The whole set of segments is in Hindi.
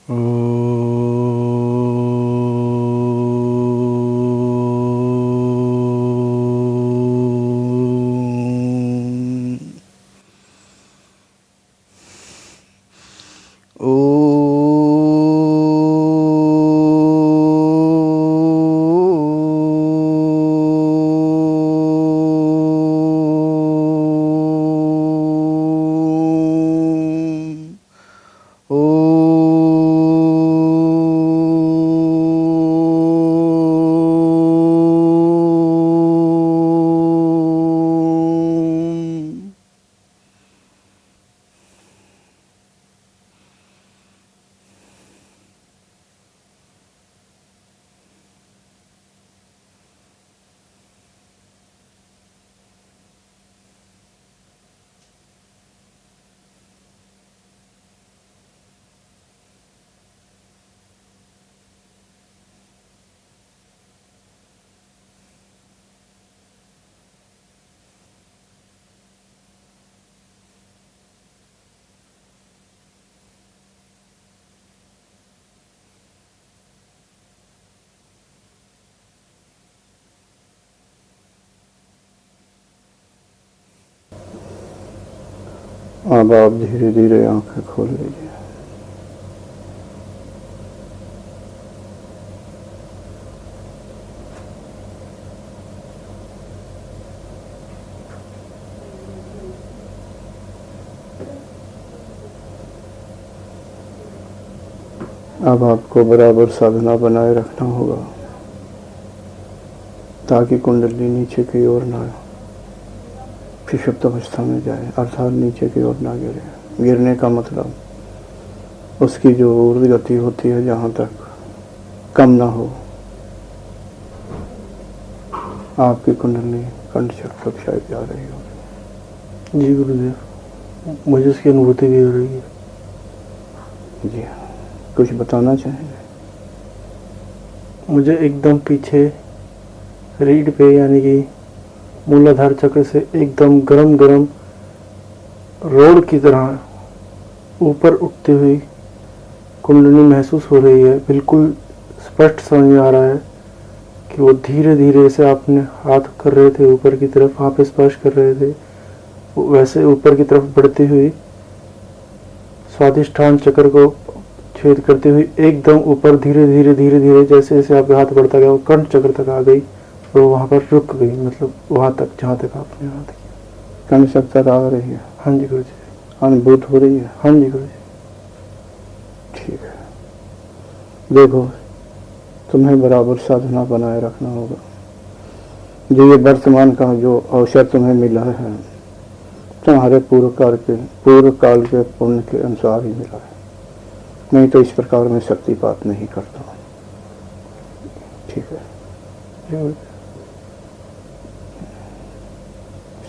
अब आप धीरे धीरे आंखें खोल लीजिए। अब आपको बराबर साधना बनाए रखना होगा ताकि कुंडली नीचे की ओर ना सुषुप्त अवस्था में जाए, अर्थात नीचे की ओर ना गिरे। गिरने का मतलब उसकी जो ऊर्ध्व गति होती है जहाँ तक कम ना हो। आपकी कुंडली कंठ चक्र तक शायद जा रही हो। जी गुरुदेव, मुझे उसकी अनुभूति भी हो रही है। जी हाँ, कुछ बताना चाहेंगे? मुझे एकदम पीछे रीढ़ पे यानी कि मूलाधार चक्र से एकदम गरम गरम रोड की तरह ऊपर उठती हुई कुंडली महसूस हो रही है। बिल्कुल स्पष्ट समझ में आ रहा है कि वो धीरे धीरे से आपने हाथ कर रहे थे ऊपर की तरफ, वहाँ पे स्पर्श कर रहे थे, वैसे ऊपर की तरफ बढ़ती हुई स्वादिष्ठान चक्र को छेद करती हुई एकदम ऊपर धीरे धीरे धीरे धीरे जैसे जैसे आपके हाथ बढ़ता गया वो कंठ चक्र तक आ गई और वहाँ पर रुक गई। मतलब वहाँ तक जहाँ तक आपने हाथ किया। कंठ चक्र तक आ रही है? हाँ जी गुरु जी। अनुभूत हो रही है? हाँ जी गुरु जी। ठीक है, देखो तुम्हें बराबर साधना बनाए रखना होगा। जो ये वर्तमान का जो अवसर तुम्हें मिला है तुम्हारे पूर्व काल के पुण्य के अनुसार ही मिला है, नहीं तो इस प्रकार में शक्तिपात नहीं करता। ठीक है,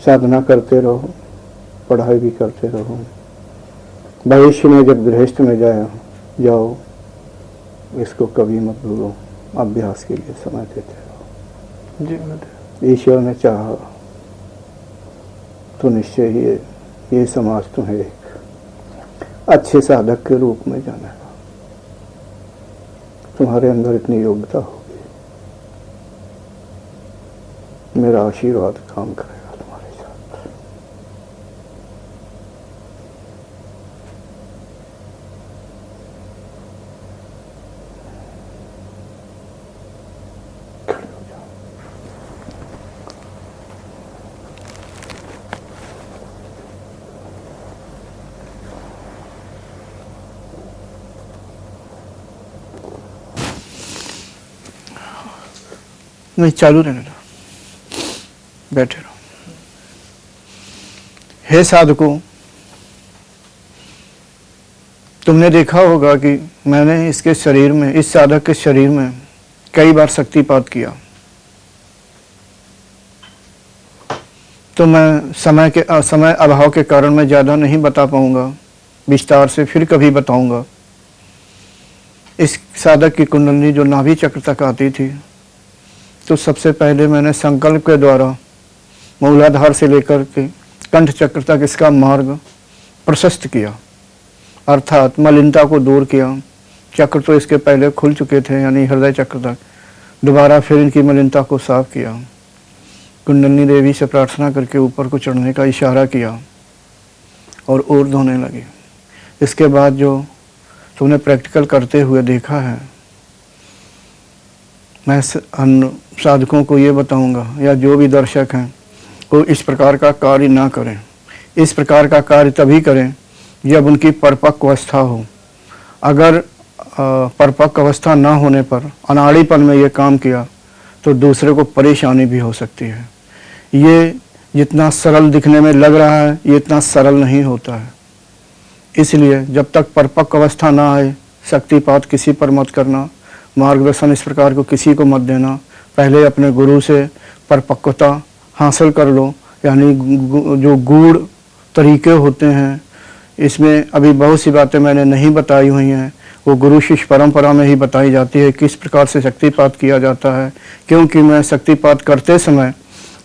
साधना करते रहो, पढ़ाई भी करते रहो। भविष्य में जब गृहस्थ में जाओ इसको कभी मत भूलो, अभ्यास के लिए समय देते रहो। जी, ईश्वर ने चाहा तो निश्चय ही ये समाज तुम्हें एक अच्छे साधक के रूप में जानेगा। तुम्हारे अंदर इतनी योग्यता होगी, मेरा आशीर्वाद काम करेगा तुम्हारे साथ। नहीं, चालू रहने दो, बैठे रहो। हे साधकों, तुमने देखा होगा कि मैंने इसके शरीर में, इस साधक के शरीर में कई बार शक्तिपात किया। तो मैं समय अभाव के कारण मैं ज़्यादा नहीं बता पाऊंगा, विस्तार से फिर कभी बताऊंगा। इस साधक की कुंडली जो नाभि चक्र तक आती थी, तो सबसे पहले मैंने संकल्प के द्वारा मूलाधार से लेकर के कंठ चक्र तक इसका मार्ग प्रशस्त किया, अर्थात मलिनता को दूर किया, चक्र तो इसके पहले खुल चुके थे, यानी हृदय चक्र तक। दोबारा फिर इनकी मलिनता को साफ किया, कुंडलिनी देवी से प्रार्थना करके ऊपर को चढ़ने का इशारा किया और ऊर्ध्व होने लगे। इसके बाद जो तुमने प्रैक्टिकल करते हुए देखा है, मैं अन्य साधकों को ये बताऊंगा, या जो भी दर्शक हैं वो इस प्रकार का कार्य ना करें। इस प्रकार का कार्य तभी करें जब उनकी परिपक्व अवस्था हो। अगर परिपक्व अवस्था ना होने पर अनाड़ीपन में ये काम किया तो दूसरे को परेशानी भी हो सकती है। ये जितना सरल दिखने में लग रहा है, ये इतना सरल नहीं होता है। इसलिए जब तक परिपक्व अवस्था ना आए, शक्तिपात किसी पर मत करना, मार्गदर्शन इस प्रकार को किसी को मत देना। पहले अपने गुरु से परिपक्वता हासिल कर लो, यानी जो गूढ़ तरीके होते हैं, इसमें अभी बहुत सी बातें मैंने नहीं बताई हुई हैं, वो गुरु शिष्य परंपरा में ही बताई जाती है किस प्रकार से शक्तिपात किया जाता है। क्योंकि मैं शक्तिपात करते समय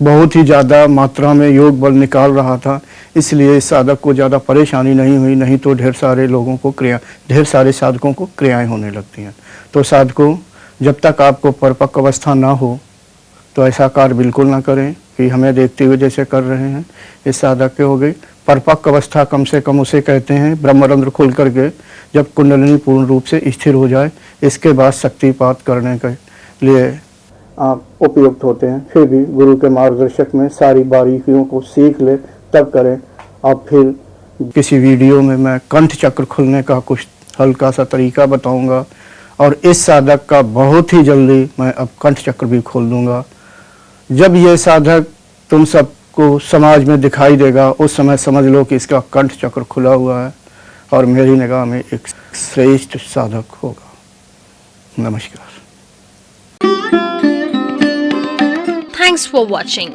बहुत ही ज़्यादा मात्रा में योग बल निकाल रहा था, इसलिए इस साधक को ज़्यादा परेशानी नहीं हुई, नहीं तो ढेर सारे साधकों को क्रियाएं होने लगती हैं। तो साधकों, जब तक आपको परिपक्व अवस्था ना हो तो ऐसा कार्य बिल्कुल ना करें कि हमें देखते हुए जैसे कर रहे हैं इस साधक के हो गई। परिपक्व अवस्था कम से कम उसे कहते हैं ब्रह्मरंध्र खुल करके जब कुंडलिनी पूर्ण रूप से स्थिर हो जाए, इसके बाद शक्तिपात करने के लिए आप उपयुक्त होते हैं। फिर भी गुरु के मार्गदर्शक में सारी बारीकियों को सीख ले तब करें। अब फिर किसी वीडियो में मैं कंठ चक्र खुलने का कुछ हल्का सा तरीका बताऊंगा, और इस साधक का बहुत ही जल्दी मैं अब कंठ चक्र भी खोल दूंगा। जब ये साधक तुम सबको समाज में दिखाई देगा, उस समय समझ लो कि इसका कंठ चक्र खुला हुआ है और मेरी निगाह में एक श्रेष्ठ साधक होगा। नमस्कार। Thanks for watching.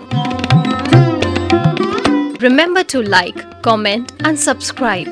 Remember to like, comment and subscribe.